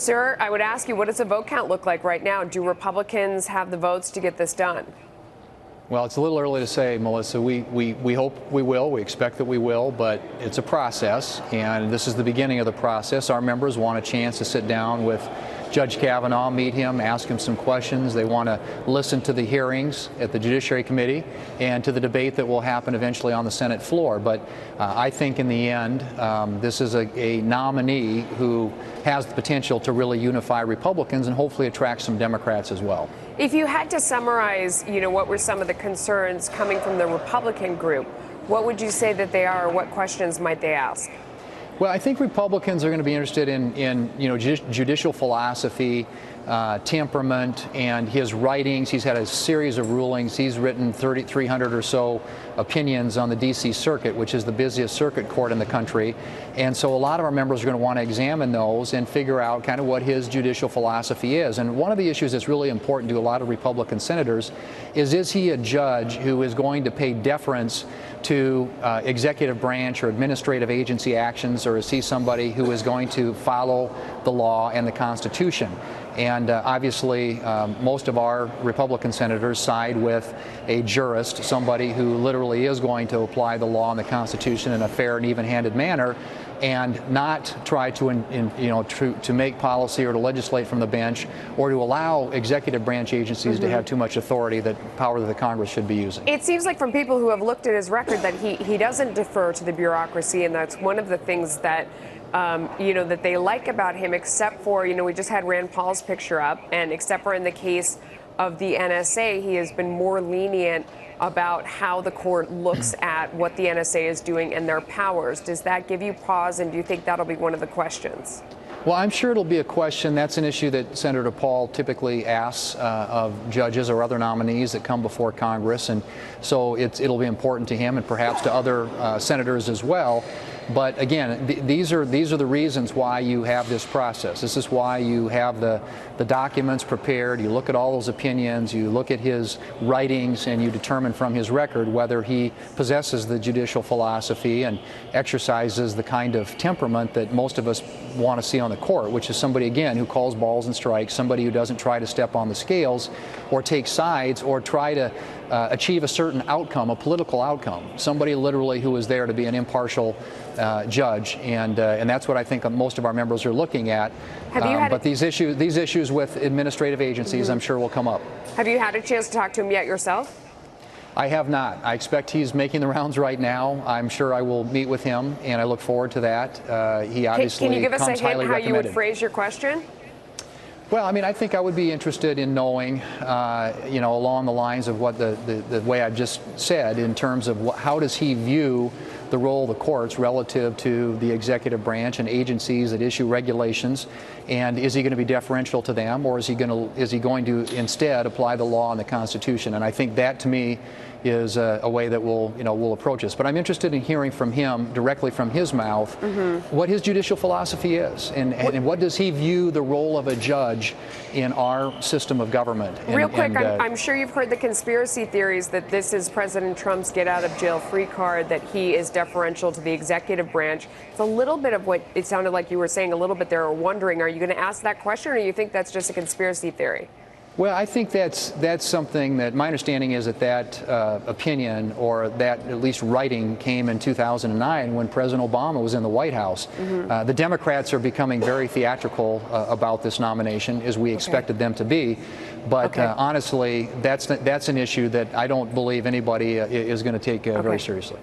Sir, I would ask you, what does the vote count look like right now? Do Republicans have the votes to get this done? Well, it's a little early to say, Melissa. We hope we will. We expect that we will, but it's a process, and this is the beginning of the process. Our members want a chance to sit down with Judge Kavanaugh, meet him, ask him some questions. They want to listen to the hearings at the Judiciary Committee and to the debate that will happen eventually on the Senate floor. But I think in the end, this is a nominee who has the potential to really unify Republicans and hopefully attract some Democrats as well. If you had to summarize, what were some of the concerns coming from the Republican group, what would you say that they are, or what questions might they ask? Well, I think Republicans are going to be interested in judicial philosophy, temperament, and his writings. He's had a series of rulings. He's written 300 or so opinions on the D.C. Circuit, which is the busiest circuit court in the country. And so a lot of our members are going to want to examine those and figure out kind of what his judicial philosophy is. And one of the issues that's really important to a lot of Republican senators is he a judge who is going to pay deference to executive branch or administrative agency actions, or is he somebody who is going to follow the law and the Constitution? And obviously, most of our Republican senators side with a jurist, somebody who literally is going to apply the law and the Constitution in a fair and even-handed manner, and not try to make policy or to legislate from the bench or to allow executive branch agencies to have too much authority, power that the Congress should be using. It seems like from people who have looked at his record that he doesn't defer to the bureaucracy, and that's one of the things that that they like about him, except for, we just had Rand Paul's picture up, and except for in the case of the NSA, he has been more lenient about how the court looks at what the NSA is doing and their powers. Does that give you pause, and do you think that'll be one of the questions? Well, I'm sure it'll be a question. That's an issue that Senator Paul typically asks of judges or other nominees that come before Congress, and so it'll be important to him and perhaps to other senators as well. But again, these are the reasons why you have this process. This is why you have the documents prepared. You look at all those opinions, you look at his writings, and you determine from his record whether he possesses the judicial philosophy and exercises the kind of temperament that most of us want to see on the court, which is somebody, again, who calls balls and strikes, somebody who doesn't try to step on the scales or take sides or try to achieve a certain outcome, a political outcome. Somebody literally who is there to be an impartial judge, and that's what I think most of our members are looking at. But these issues with administrative agencies, I'm sure, will come up. Have you had a chance to talk to him yet yourself? I have not. I expect he's making the rounds right now. I'm sure I will meet with him, and I look forward to that. He obviously Can you give us a hint how you would recommended. phrase your question? Well, I mean, I think I would be interested in knowing, along the lines of what the way I've just said, in terms of how does he view the role of the courts relative to the executive branch and agencies that issue regulations, and is he going to be deferential to them, or is he going to instead apply the law and the Constitution? And I think that, to me, is a way that we'll approach this. But I'm interested in hearing from him, directly from his mouth, what his judicial philosophy is, and what does he view the role of a judge in our system of government. Real quick, I'm sure you've heard the conspiracy theories that this is President Trump's get-out-of-jail-free card, that he is deferential to the executive branch. It's a little bit of what it sounded like you were saying a little bit there, or wondering, are you going to ask that question, or do you think that's just a conspiracy theory? Well, I think that's something that my understanding is that opinion, or that at least writing, came in 2009 when President Obama was in the White House. The Democrats are becoming very theatrical about this nomination, as we expected them to be. But honestly, that's an issue that I don't believe anybody is going to take very seriously.